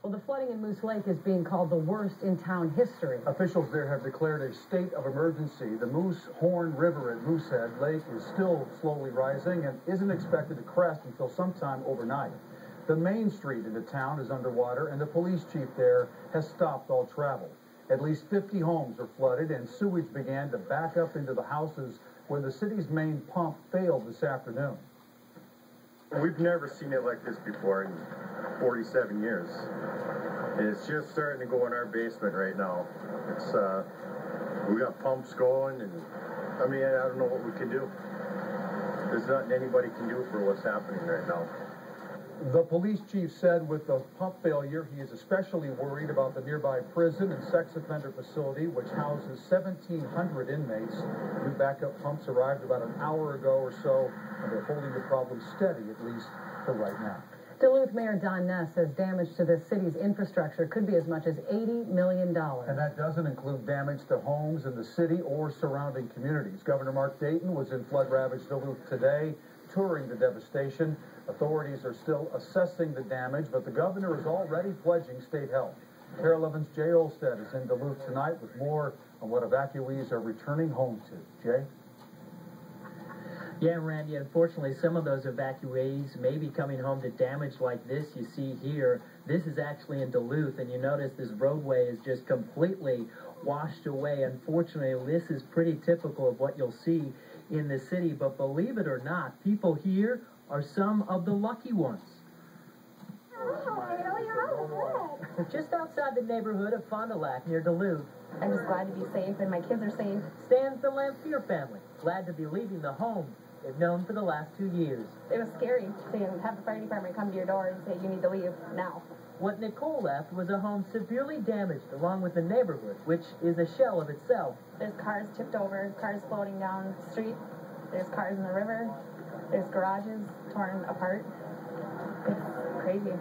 Well, the flooding in Moose Lake is being called the worst in town history. Officials there have declared a state of emergency. The Moose Horn River at Moosehead Lake is still slowly rising and isn't expected to crest until sometime overnight. The main street into town is underwater, and the police chief there has stopped all travel. At least 50 homes are flooded, and sewage began to back up into the houses when the city's main pump failed this afternoon. We've never seen it like this before in 47 years. And it's just starting to go in our basement right now. It's we got pumps going, and I mean, I don't know what we can do. There's nothing anybody can do for what's happening right now. The police chief said with the pump failure, he is especially worried about the nearby prison and sex offender facility, which houses 1,700 inmates. New backup pumps arrived about an hour ago or so, and they're holding the problem steady, at least for right now. Duluth Mayor Don Ness says damage to the city's infrastructure could be as much as $80 million. And that doesn't include damage to homes in the city or surrounding communities. Governor Mark Dayton was in flood-ravaged Duluth today, touring the devastation. Authorities are still assessing the damage, but the governor is already pledging state help. KARE 11's Jay Olstead is in Duluth tonight with more on what evacuees are returning home to. Jay? Yeah, Randy, unfortunately, some of those evacuees may be coming home to damage like this you see here. This is actually in Duluth, and you notice this roadway is just completely washed away. Unfortunately, this is pretty typical of what you'll see in the city, but believe it or not, people here are some of the lucky ones. Just outside the neighborhood of Fond du Lac near Duluth, I'm just glad to be safe, and my kids are safe. stands the Lamphere family, glad to be leaving the home they've known for the last 2 years. It was scary to have the fire department come to your door and say, you need to leave now. What Nicole left was a home severely damaged, along with the neighborhood, which is a shell of itself. There's cars tipped over, cars floating down the street. There's cars in the river. There's garages torn apart. It's crazy.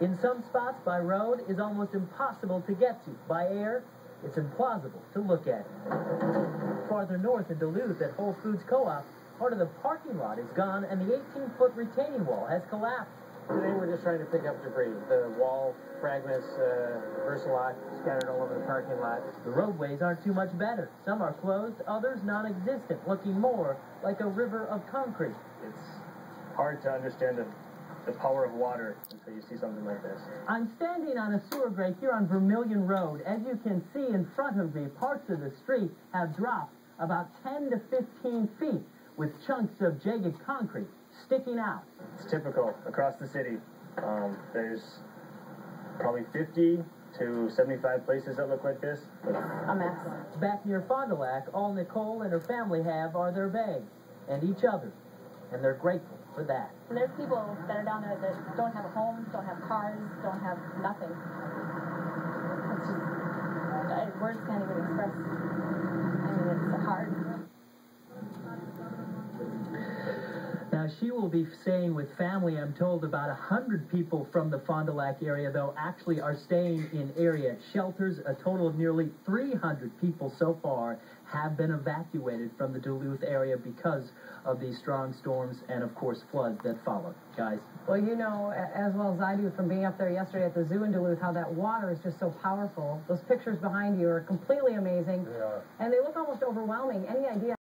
In some spots, by road is almost impossible to get to. By air, it's implausible to look at. Farther north in Duluth at Whole Foods Co-op, part of the parking lot is gone and the 18-foot retaining wall has collapsed. Today we're just trying to pick up debris. The wall fragments, Versalock scattered all over the parking lot. The roadways aren't too much better. Some are closed, others non-existent, looking more like a river of concrete. It's hard to understand the power of water until you see something like this. I'm standing on a sewer grate here on Vermilion Road. As you can see in front of me, parts of the street have dropped about 10 to 15 feet with chunks of jagged concrete sticking out. It's typical across the city. There's probably 50 to 75 places that look like this. A mess. Back near Fond du Lac, all Nicole and her family have are their bags and each other, and they're grateful for that. And there's people that are down there that don't have a home, don't have cars, don't have nothing. It's just, words can't even express. I mean, it's hard. Now, she will be staying with family. I'm told about 100 people from the Fond du Lac area, though, actually are staying in area shelters. A total of nearly 300 people so far have been evacuated from the Duluth area because of these strong storms and, of course, floods that followed. Guys? Well, you know as well as I do from being up there yesterday at the zoo in Duluth how that water is just so powerful. Those pictures behind you are completely amazing. They are. And they look almost overwhelming. Any idea